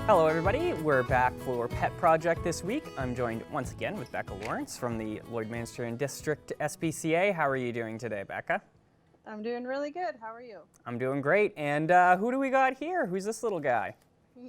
Hello everybody, we're back for Pet Project this week. I'm joined once again with Becca Lawrence from the Lloydminster and District SPCA. How are you doing today, Becca? I'm doing really good. How are you? I'm doing great. And who do we got here? Who's this little guy?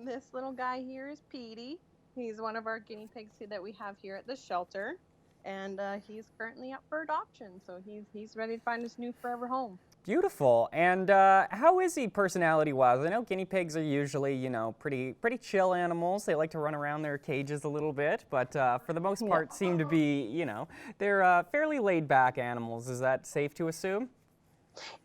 This little guy here is Petey. He's one of our guinea pigs that we have here at the shelter, and he's currently up for adoption. So he's ready to find his new forever home. Beautiful. And how is he personality-wise? I know guinea pigs are usually, pretty chill animals. They like to run around their cages a little bit, but for the most part seem to be, they're fairly laid-back animals. Is that safe to assume?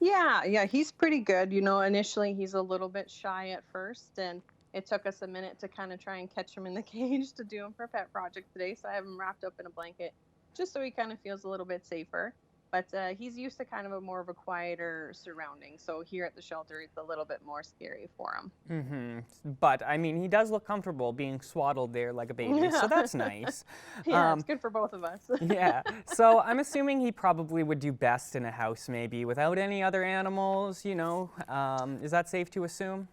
Yeah, he's pretty good. Initially he's a little bit shy at first, and it took us a minute to kind of try and catch him in the cage to do him for Pet Project today. So I have him wrapped up in a blanket just so he kind of feels a little bit safer. But he's used to kind of more of a quieter surrounding. So here at the shelter, it's a little bit more scary for him. Mm-hmm. But, I mean, he does look comfortable being swaddled there like a baby, so that's nice. Yeah, it's good for both of us. Yeah. So I'm assuming he probably would do best in a house maybe without any other animals, Is that safe to assume?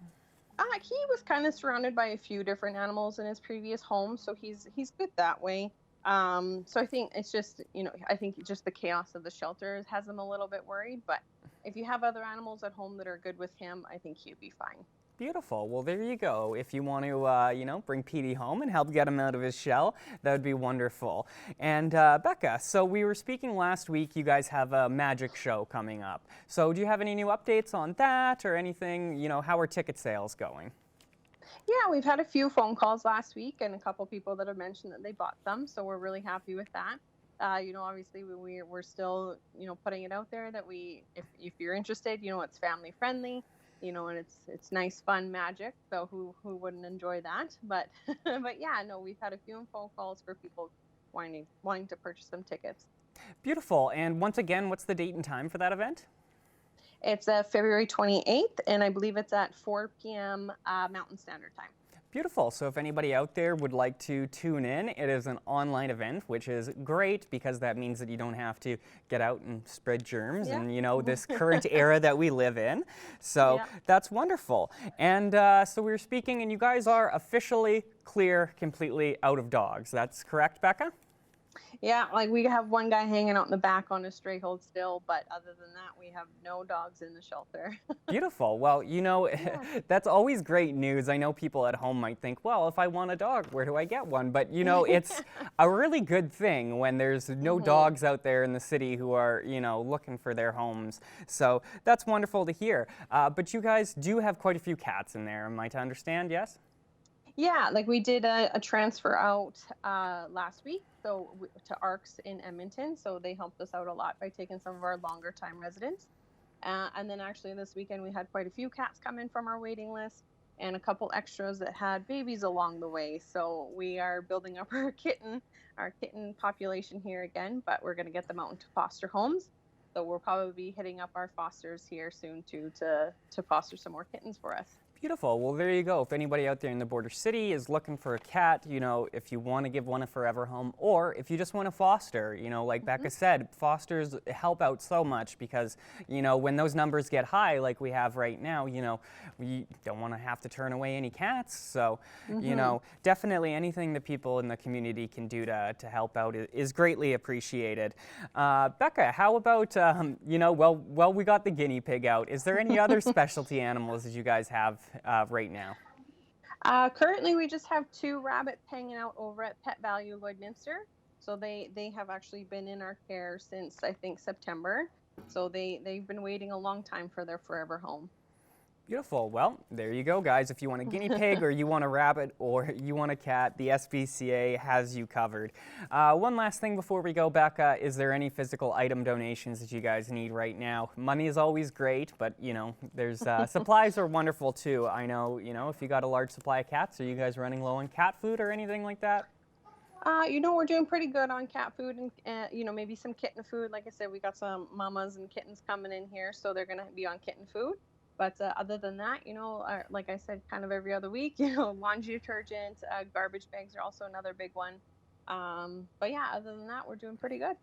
He was kind of surrounded by a few different animals in his previous home, so he's good that way. So I think it's just, I think just the chaos of the shelter has him a little bit worried. But if you have other animals at home that are good with him, I think he'd be fine. Beautiful. Well, there you go. If you want to, bring Petey home and help get him out of his shell, that would be wonderful. And Becca, so we were speaking last week. You guys have a magic show coming up. So do you have any new updates on that or anything? How are ticket sales going? Yeah, we've had a few phone calls last week and a couple people that have mentioned that they bought them. So we're really happy with that. Obviously we're still, putting it out there that if you're interested, it's family friendly, and it's nice, fun magic. So who wouldn't enjoy that? But but yeah, no, we've had a few phone calls for people wanting to purchase some tickets. Beautiful. And once again, what's the date and time for that event? It's February 28th, and I believe it's at 4 p.m. Mountain Standard Time. Beautiful. So if anybody out there would like to tune in, it is an online event, which is great because that means that you don't have to get out and spread germs and, this current era that we live in. So that's wonderful. And so we were speaking, and you guys are officially clear completely out of dogs. That's correct, Becca? Yeah, like we have one guy hanging out in the back on a stray hold still, but other than that, we have no dogs in the shelter. Beautiful. Well, that's always great news. I know people at home might think, well, if I want a dog, where do I get one? But, it's a really good thing when there's no dogs out there in the city who are, looking for their homes. So that's wonderful to hear. But you guys do have quite a few cats in there, am I to understand, yes? Yeah, like we did a transfer out last week, so to ARCS in Edmonton. So they helped us out a lot by taking some of our longer time residents. And then actually this weekend we had quite a few cats come in from our waiting list and a couple extras that had babies along the way. So we are building up our kitten population here again, but we're going to get them out into foster homes. So we'll probably be hitting up our fosters here soon too to foster some more kittens for us. Beautiful. Well, there you go. If anybody out there in the border city is looking for a cat, if you want to give one a forever home, or if you just want to foster, like Becca said, fosters help out so much because, when those numbers get high like we have right now, we don't want to have to turn away any cats. So, definitely anything that people in the community can do to help out is greatly appreciated. Becca, how about, well, we got the guinea pig out. Is there any other specialty animals that you guys have right now? Currently, we just have 2 rabbits hanging out over at Pet Value Lloydminster. So they have actually been in our care since, I think, September. So they've been waiting a long time for their forever home. Beautiful. Well, there you go, guys. If you want a guinea pig or you want a rabbit or you want a cat, the SPCA has you covered. One last thing before we go, Becca, is there any physical item donations that you guys need right now? Money is always great, but, there's supplies are wonderful, too. I know, if you got a large supply of cats, are you guys running low on cat food or anything like that? We're doing pretty good on cat food and, maybe some kitten food. Like I said, we got some mamas and kittens coming in here, so they're going to be on kitten food. But other than that, like I said, kind of every other week, laundry detergent, garbage bags are also another big one. But yeah, other than that, we're doing pretty good.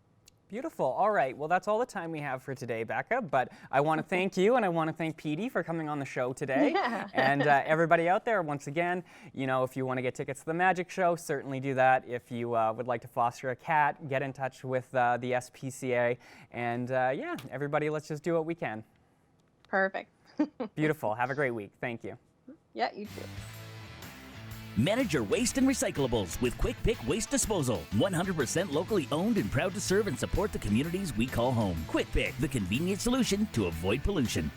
Beautiful. All right. Well, that's all the time we have for today, Becca. But I want to thank you, and I want to thank Petey for coming on the show today. Yeah. And everybody out there, once again, you know, if you want to get tickets to the Magic Show, certainly do that. If you would like to foster a cat, get in touch with the SPCA. And yeah, everybody, let's just do what we can. Perfect. Beautiful. Have a great week. Thank you. Yeah, you too. Manage your waste and recyclables with Quick Pick Waste Disposal. 100% locally owned and proud to serve and support the communities we call home. Quick Pick, the convenient solution to avoid pollution.